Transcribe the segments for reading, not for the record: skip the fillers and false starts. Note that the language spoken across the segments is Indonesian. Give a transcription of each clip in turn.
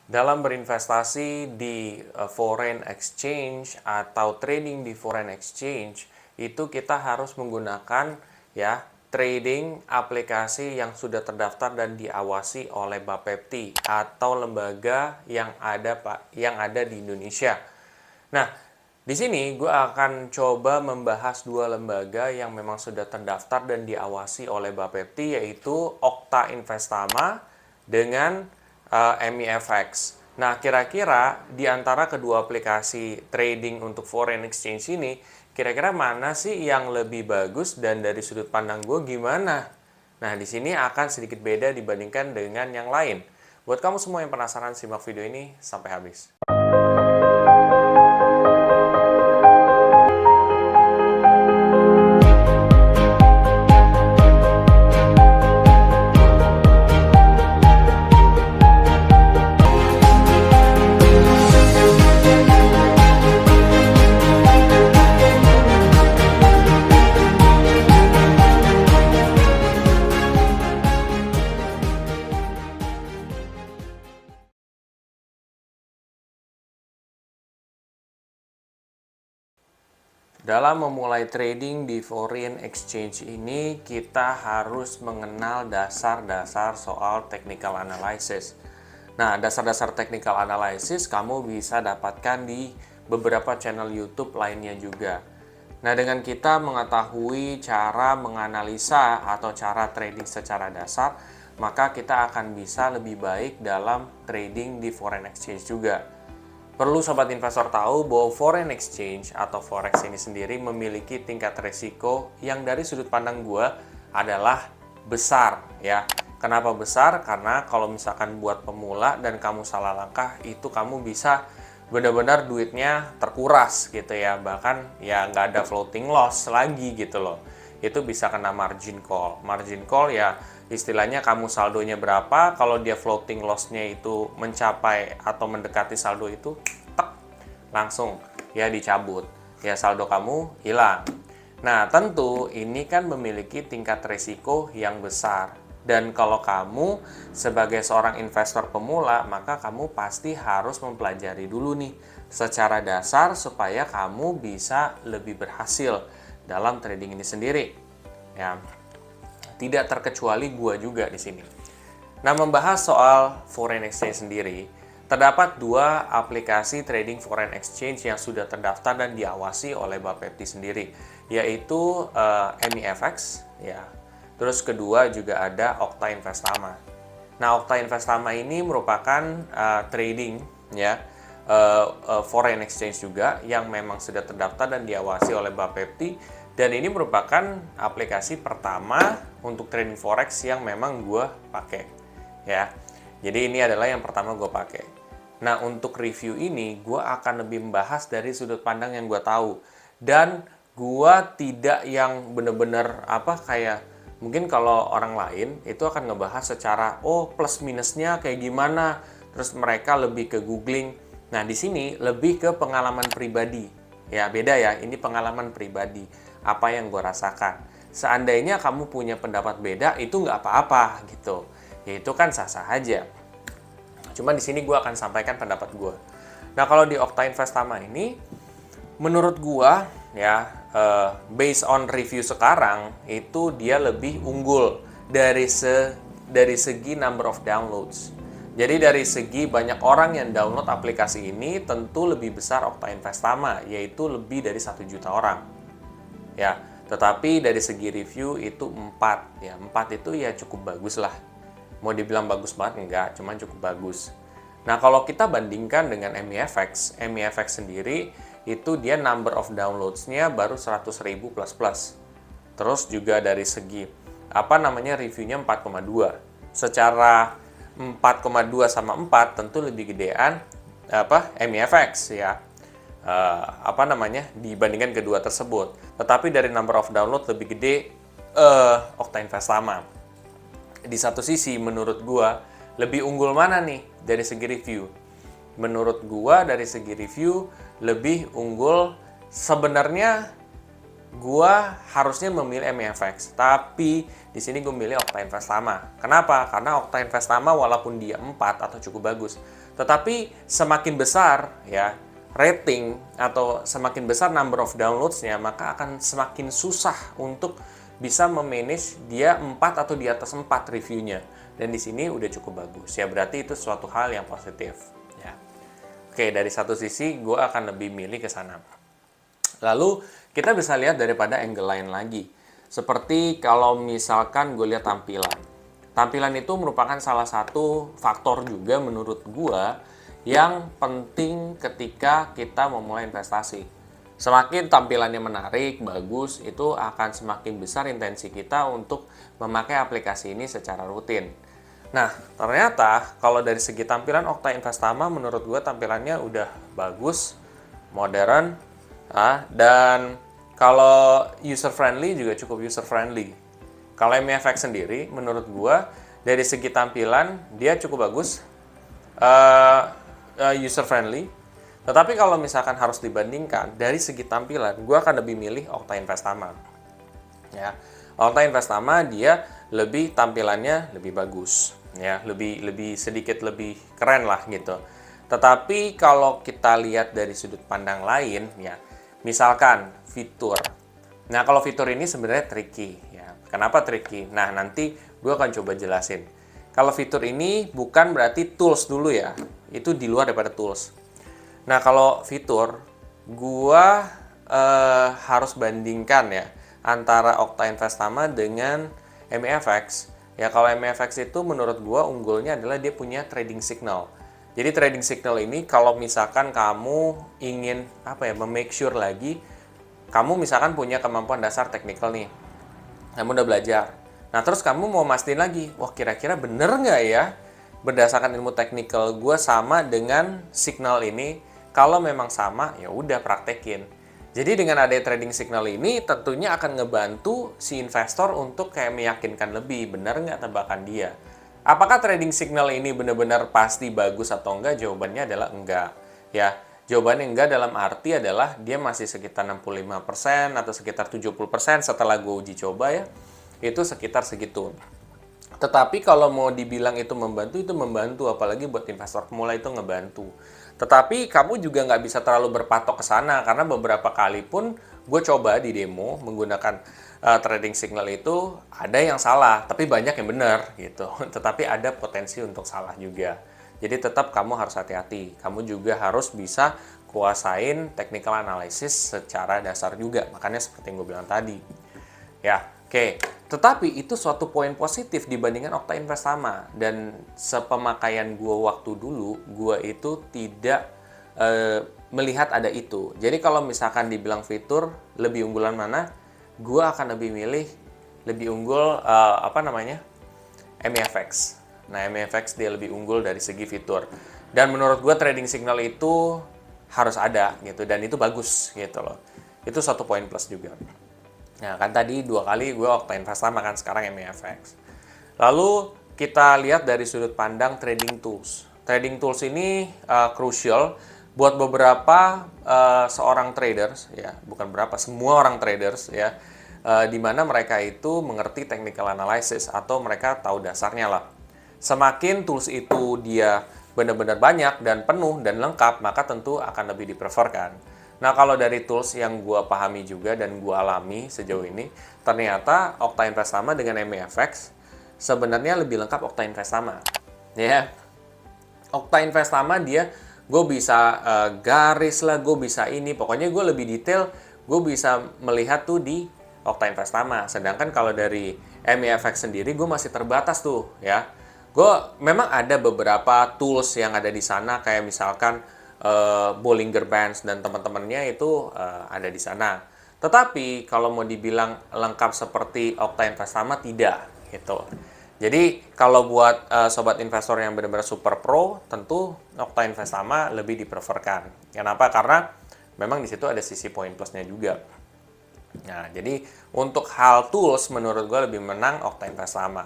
Dalam berinvestasi di foreign exchange atau trading di foreign exchange, itu kita harus menggunakan ya trading aplikasi yang sudah terdaftar dan diawasi oleh Bapepti atau lembaga yang ada di Indonesia. Nah, di sini gue akan coba membahas dua lembaga yang memang sudah terdaftar dan diawasi oleh Bapepti, yaitu Okta Investama dengan MIFX. Nah, kira-kira di antara kedua aplikasi trading untuk foreign exchange ini, kira-kira mana sih yang lebih bagus dan dari sudut pandang gue gimana? Nah, di sini akan sedikit beda dibandingkan dengan yang lain. Buat kamu semua yang penasaran, simak video ini sampai habis. Dalam memulai trading di foreign exchange ini, kita harus mengenal dasar-dasar soal technical analysis. Nah, dasar-dasar technical analysis kamu bisa dapatkan di beberapa channel YouTube lainnya juga. Nah, dengan kita mengetahui cara menganalisa atau cara trading secara dasar, maka kita akan bisa lebih baik dalam trading di foreign exchange juga. Perlu sobat investor tahu bahwa foreign exchange atau forex ini sendiri memiliki tingkat risiko yang dari sudut pandang gue adalah besar ya. Kenapa besar? Karena kalau misalkan buat pemula dan kamu salah langkah, itu kamu bisa benar-benar duitnya terkuras gitu ya. Bahkan ya nggak ada floating loss lagi gitu loh. Itu bisa kena margin call. Margin call ya istilahnya kamu saldonya berapa, kalau dia floating loss-nya itu mencapai atau mendekati saldo itu, tek, langsung ya dicabut. Ya saldo kamu hilang. Nah, tentu ini kan memiliki tingkat risiko yang besar. Dan kalau kamu sebagai seorang investor pemula, maka kamu pasti harus mempelajari dulu nih secara dasar supaya kamu bisa lebih berhasil dalam trading ini sendiri. Ya. Tidak terkecuali gua juga di sini. Nah, membahas soal foreign exchange sendiri, terdapat dua aplikasi trading foreign exchange yang sudah terdaftar dan diawasi oleh Bapepti sendiri, yaitu MIFX, ya. Terus kedua juga ada Okta Investama. Nah, Okta Investama ini merupakan trading, ya, foreign exchange juga yang memang sudah terdaftar dan diawasi oleh Bapepti. Dan ini merupakan aplikasi pertama untuk trading forex yang memang gue pakai, ya. Jadi ini adalah yang pertama gue pakai. Nah, untuk review ini gue akan lebih membahas dari sudut pandang yang gue tahu, dan gue tidak yang bener-bener kayak mungkin kalau orang lain itu akan ngebahas secara plus minusnya kayak gimana, terus mereka lebih ke googling. Nah, di sini lebih ke pengalaman pribadi. Ya, beda ya, ini pengalaman pribadi. Apa yang gue rasakan. Seandainya kamu punya pendapat beda, itu nggak apa-apa gitu. Ya itu kan sah-sah aja. Cuma di sini gue akan sampaikan pendapat gue. Nah, kalau di Okta Investama ini, menurut gue ya, based on review sekarang, itu dia lebih unggul dari segi number of downloads. Jadi dari segi banyak orang yang download aplikasi ini, tentu lebih besar Okta Investama, yaitu lebih dari 1 juta orang. Ya, tetapi dari segi review itu 4 ya. 4 itu ya cukup bagus lah. Mau dibilang bagus banget enggak, cuman cukup bagus. Nah, kalau kita bandingkan dengan MIFX sendiri itu dia number of downloads-nya baru 100.000 plus. Terus juga dari segi reviewnya 4,2. Secara 4,2 sama 4 tentu lebih gedean MIFX ya. Dibandingkan kedua tersebut. Tetapi dari number of download lebih gede Okta Investama. Di satu sisi menurut gua lebih unggul mana nih dari segi review? Menurut gua dari segi review lebih unggul sebenarnya gua harusnya memilih MIFX, tapi di sini gue milih Okta Investama. Kenapa? Karena Okta Investama walaupun dia 4 atau cukup bagus, Tetapi semakin besar ya rating atau semakin besar number of downloads-nya, maka akan semakin susah untuk bisa memanage dia 4 atau di atas 4 reviewnya. Dan di sini udah cukup bagus. Ya berarti itu suatu hal yang positif. Ya. Oke, dari satu sisi gue akan lebih milih ke sana. Lalu kita bisa lihat daripada angle lain lagi. Seperti kalau misalkan gue lihat tampilan. Tampilan itu merupakan salah satu faktor juga menurut gue yang penting ketika kita memulai investasi. Semakin tampilannya menarik, bagus, itu akan semakin besar intensi kita untuk memakai aplikasi ini secara rutin. Nah, ternyata kalau dari segi tampilan Okta Investama menurut gue tampilannya udah bagus, modern, dan kalau user friendly juga cukup user friendly. Kalau MEFX sendiri menurut gue dari segi tampilan dia cukup bagus, user friendly. Tetapi kalau misalkan harus dibandingkan dari segi tampilan, gue akan lebih milih Okta Investama. Ya, Okta Investama dia lebih tampilannya lebih bagus, ya, lebih sedikit lebih keren lah gitu. Tetapi kalau kita lihat dari sudut pandang lain, ya, misalkan fitur. Nah, kalau fitur ini sebenarnya tricky, ya. Kenapa tricky? Nah, nanti gue akan coba jelasin. Kalau fitur ini bukan berarti tools dulu ya, itu di luar daripada tools. Nah, kalau fitur, gua harus bandingkan ya antara Okta Investama dengan MEFX. Ya, kalau MEFX itu menurut gua unggulnya adalah dia punya trading signal. Jadi trading signal ini kalau misalkan kamu ingin make sure lagi, kamu misalkan punya kemampuan dasar teknikal nih, kamu udah belajar. Nah, terus kamu mau mastiin lagi, wah kira-kira bener nggak ya berdasarkan ilmu teknikal gue sama dengan signal ini. Kalau memang sama, ya udah praktekin. Jadi dengan ada trading signal ini tentunya akan ngebantu si investor untuk kayak meyakinkan lebih benar nggak tebakan dia. Apakah trading signal ini benar-benar pasti bagus atau enggak? Jawabannya adalah enggak. Ya, jawabannya enggak dalam arti adalah dia masih sekitar 65% atau sekitar 70% setelah gue uji coba ya. Itu sekitar segitu. Tetapi kalau mau dibilang itu membantu, apalagi buat investor pemula itu ngebantu. Tetapi kamu juga nggak bisa terlalu berpatok ke sana, karena beberapa kali pun gue coba di demo menggunakan trading signal itu, ada yang salah, tapi banyak yang benar gitu. Tetapi ada potensi untuk salah juga. Jadi tetap kamu harus hati-hati. Kamu juga harus bisa kuasain technical analysis secara dasar juga. Makanya seperti yang gue bilang tadi. Ya, oke. Tetapi itu suatu poin positif dibandingkan Okta Investama. Dan sepemakaian gue waktu dulu, gue itu tidak melihat ada itu. Jadi kalau misalkan dibilang fitur lebih unggulan mana, gue akan lebih milih lebih unggul MEFX. Nah, MEFX dia lebih unggul dari segi fitur. Dan menurut gue trading signal itu harus ada gitu, dan itu bagus gitu loh. Itu satu poin plus juga. Nah, kan tadi 2 kali gue Okta Investama, kan sekarang MEFX. Lalu kita lihat dari sudut pandang trading tools. Trading tools ini crucial buat beberapa seorang traders, ya, bukan berapa, semua orang traders ya, di mana mereka itu mengerti technical analysis atau mereka tahu dasarnya lah. Semakin tools itu dia benar-benar banyak dan penuh dan lengkap, maka tentu akan lebih dipreferkan. Nah, kalau dari tools yang gue pahami juga dan gue alami sejauh ini, ternyata Okta Investama dengan MEFX sebenarnya lebih lengkap Okta Investama. Ya, Okta Investama dia, gue bisa garis lah, gue bisa ini, pokoknya gue lebih detail, gue bisa melihat tuh di Okta Investama. Sedangkan kalau dari MEFX sendiri, gue masih terbatas tuh, ya. Gue memang ada beberapa tools yang ada di sana, kayak misalkan Bollinger Bands dan teman-temannya itu ada di sana. Tetapi kalau mau dibilang lengkap seperti Okta Investama, tidak gitu. Jadi kalau buat sobat investor yang benar-benar super pro, tentu Okta Investama lebih dipreferkan. Kenapa? Karena memang di situ ada sisi poin plusnya juga. Nah, jadi untuk hal tools menurut gue lebih menang Okta Investama.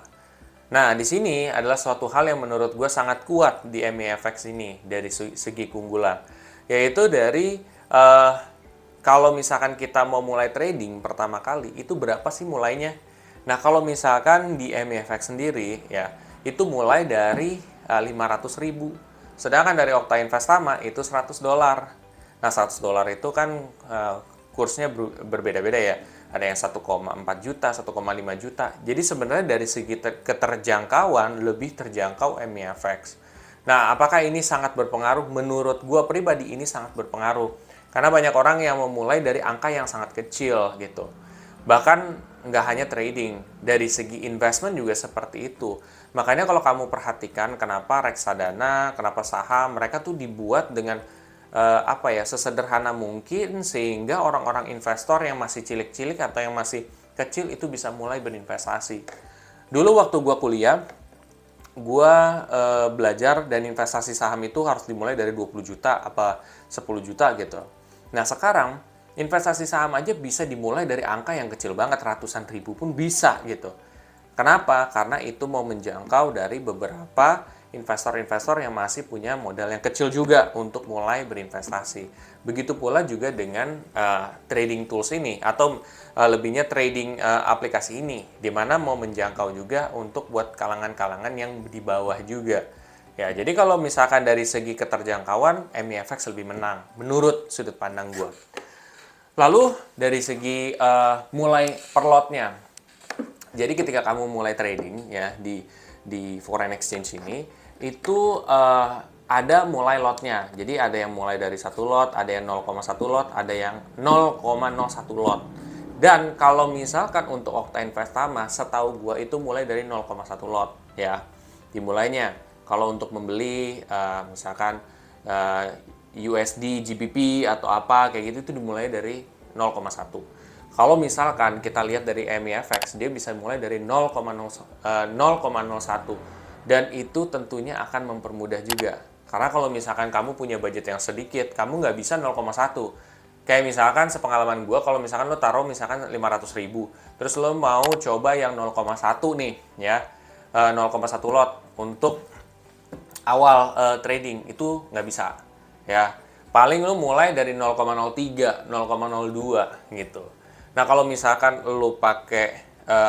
Nah, di sini adalah suatu hal yang menurut gue sangat kuat di MEFX ini dari segi keunggulan. Yaitu dari kalau misalkan kita mau mulai trading pertama kali, itu berapa sih mulainya? Nah, kalau misalkan di MEFX sendiri, ya, itu mulai dari 500.000 Sedangkan dari Okta Investama itu $100. Nah, $100 itu kan kursnya berbeda-beda ya. Ada yang 1,4 juta, 1,5 juta. Jadi sebenarnya dari segi keterjangkauan lebih terjangkau MEFX. Nah, apakah ini sangat berpengaruh? Menurut gue pribadi ini sangat berpengaruh. Karena banyak orang yang memulai dari angka yang sangat kecil gitu. Bahkan nggak hanya trading, dari segi investment juga seperti itu. Makanya kalau kamu perhatikan kenapa reksadana, kenapa saham, mereka tuh dibuat dengan sesederhana mungkin sehingga orang-orang investor yang masih cilik-cilik atau yang masih kecil itu bisa mulai berinvestasi. Dulu waktu gue kuliah, gue belajar dan investasi saham itu harus dimulai dari 20 juta apa 10 juta gitu. Nah sekarang investasi saham aja bisa dimulai dari angka yang kecil banget, ratusan ribu pun bisa gitu. Kenapa? Karena itu mau menjangkau dari beberapa investor-investor yang masih punya modal yang kecil juga untuk mulai berinvestasi. Begitu pula juga dengan trading tools ini atau lebihnya trading aplikasi ini, di mana mau menjangkau juga untuk buat kalangan-kalangan yang di bawah juga. Ya, jadi kalau misalkan dari segi keterjangkauan, MEFX lebih menang menurut sudut pandang gue. Lalu dari segi mulai per lotnya. Jadi ketika kamu mulai trading ya di foreign exchange ini, itu ada mulai lotnya. Jadi ada yang mulai dari 1 lot, ada yang 0,1 lot, ada yang 0,01 lot. Dan kalau misalkan untuk Okta Investama, setahu gua itu mulai dari 0,1 lot ya. Dimulainya. Kalau untuk membeli misalkan USD, GBP atau apa kayak gitu itu dimulai dari 0,1. Kalau misalkan kita lihat dari MEFX, dia bisa mulai dari 0,01 dan itu tentunya akan mempermudah juga. Karena kalau misalkan kamu punya budget yang sedikit, kamu nggak bisa 0,1. Kayak misalkan sepengalaman gue, kalau misalkan lo taruh misalkan 500.000, terus lo mau coba yang 0,1 nih, ya 0,1 lot untuk awal trading, itu nggak bisa. Ya, paling lo mulai dari 0,03, 0,02 gitu. Nah, kalau misalkan lo pakai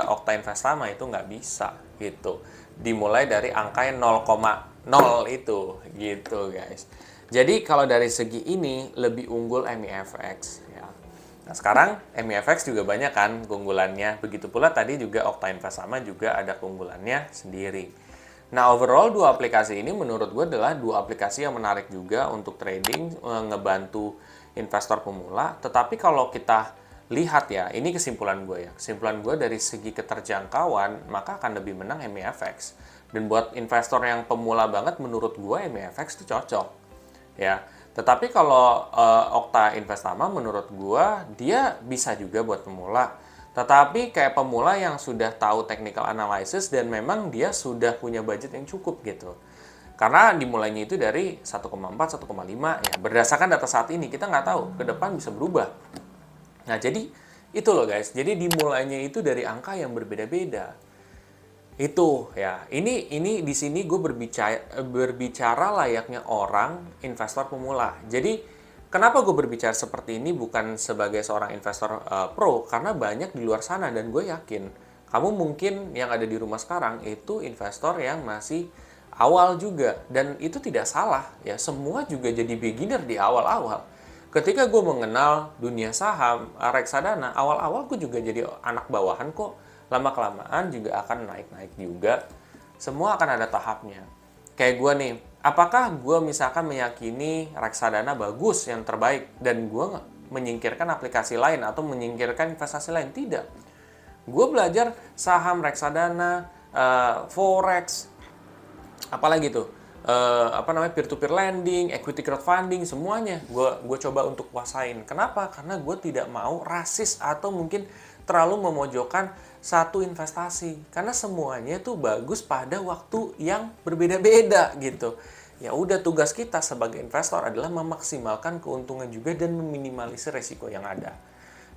Okta Investama itu nggak bisa gitu. Dimulai dari angka yang 0,0 itu gitu, guys. Jadi kalau dari segi ini lebih unggul MEFX ya. Nah, sekarang MEFX juga banyak kan keunggulannya. Begitu pula tadi juga Okta Investama juga ada keunggulannya sendiri. Nah, overall dua aplikasi ini menurut gue adalah dua aplikasi yang menarik juga untuk trading, ngebantu investor pemula. Tetapi kalau kita lihat ya, ini kesimpulan gue ya. Kesimpulan gue dari segi keterjangkauan, maka akan lebih menang MEFX. Dan buat investor yang pemula banget, menurut gue MEFX itu cocok. Ya, tetapi kalau Okta Investama menurut gue, dia bisa juga buat pemula. Tetapi kayak pemula yang sudah tahu technical analysis dan memang dia sudah punya budget yang cukup gitu. Karena dimulainya itu dari 1,4, 1,5 ya. Berdasarkan data saat ini, kita nggak tahu, ke depan bisa berubah. Nah, jadi itu loh guys. Jadi dimulainya itu dari angka yang berbeda-beda. Itu ya. Ini di sini gue berbicara layaknya orang investor pemula. Jadi kenapa gue berbicara seperti ini bukan sebagai seorang investor pro? Karena banyak di luar sana dan gue yakin kamu mungkin yang ada di rumah sekarang itu investor yang masih awal juga. Dan itu tidak salah ya, semua juga jadi beginner di awal-awal. Ketika gue mengenal dunia saham, reksadana, awal-awal gue juga jadi anak bawahan kok. Lama-kelamaan juga akan naik-naik juga. Semua akan ada tahapnya. Kayak gue nih, apakah gue misalkan meyakini reksadana bagus, yang terbaik, dan gue menyingkirkan aplikasi lain atau menyingkirkan investasi lain? Tidak. Gue belajar saham, reksadana, forex, apalagi tuh, peer-to-peer lending, equity crowdfunding, semuanya gue coba untuk kuasain. Kenapa? Karena gue tidak mau rasis atau mungkin terlalu memojokkan satu investasi, karena semuanya tuh bagus pada waktu yang berbeda-beda gitu. Ya udah, tugas kita sebagai investor adalah memaksimalkan keuntungan juga dan meminimalisir resiko yang ada.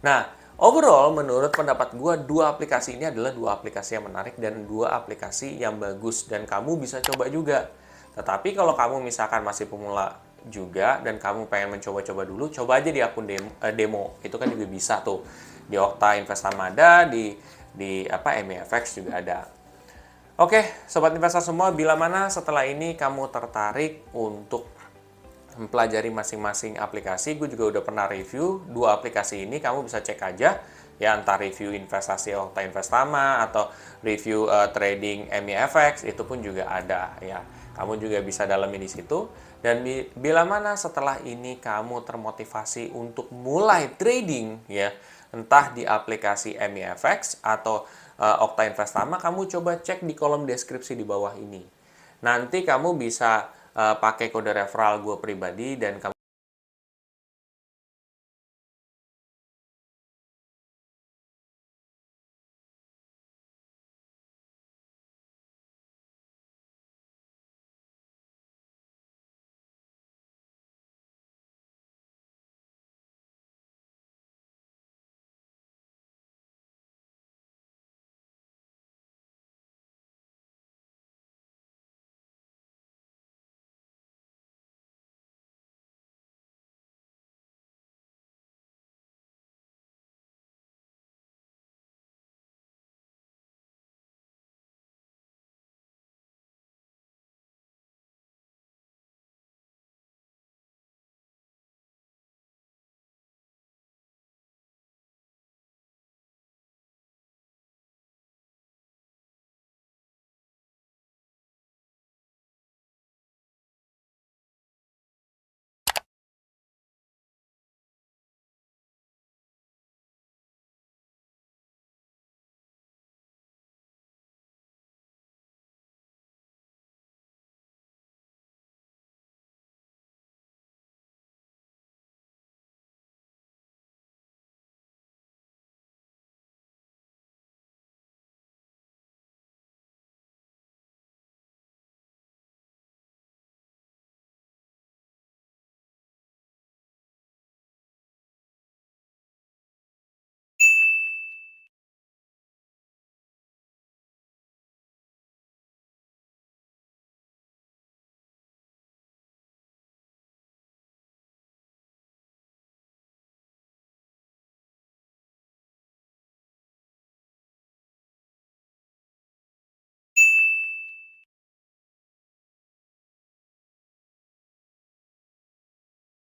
Nah, overall menurut pendapat gue, dua aplikasi ini adalah dua aplikasi yang menarik dan dua aplikasi yang bagus dan kamu bisa coba juga. Tetapi kalau kamu misalkan masih pemula juga dan kamu pengen mencoba-coba dulu, coba aja di akun demo. Itu kan juga bisa tuh. Di Okta Investama ada, di MEFX juga ada. Oke, sobat investor semua, bila mana setelah ini kamu tertarik untuk mempelajari masing-masing aplikasi, gue juga udah pernah review dua aplikasi ini, kamu bisa cek aja ya, entah review investasi Okta Investama atau review trading MEFX, itu pun juga ada ya. Kamu juga bisa dalamin di situ. Dan bila mana setelah ini kamu termotivasi untuk mulai trading ya, entah di aplikasi MEFX atau Okta Investama, kamu coba cek di kolom deskripsi di bawah ini. Nanti kamu bisa pakai kode referral gue pribadi dan kamu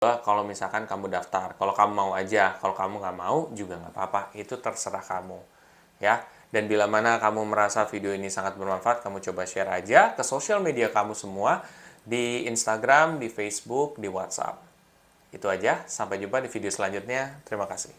kalau misalkan kamu daftar, kalau kamu mau aja, kalau kamu nggak mau juga nggak apa-apa, itu terserah kamu ya. Dan bila mana kamu merasa video ini sangat bermanfaat, kamu coba share aja ke sosial media kamu semua, di Instagram, di Facebook, di WhatsApp. Itu aja, sampai jumpa di video selanjutnya. Terima kasih.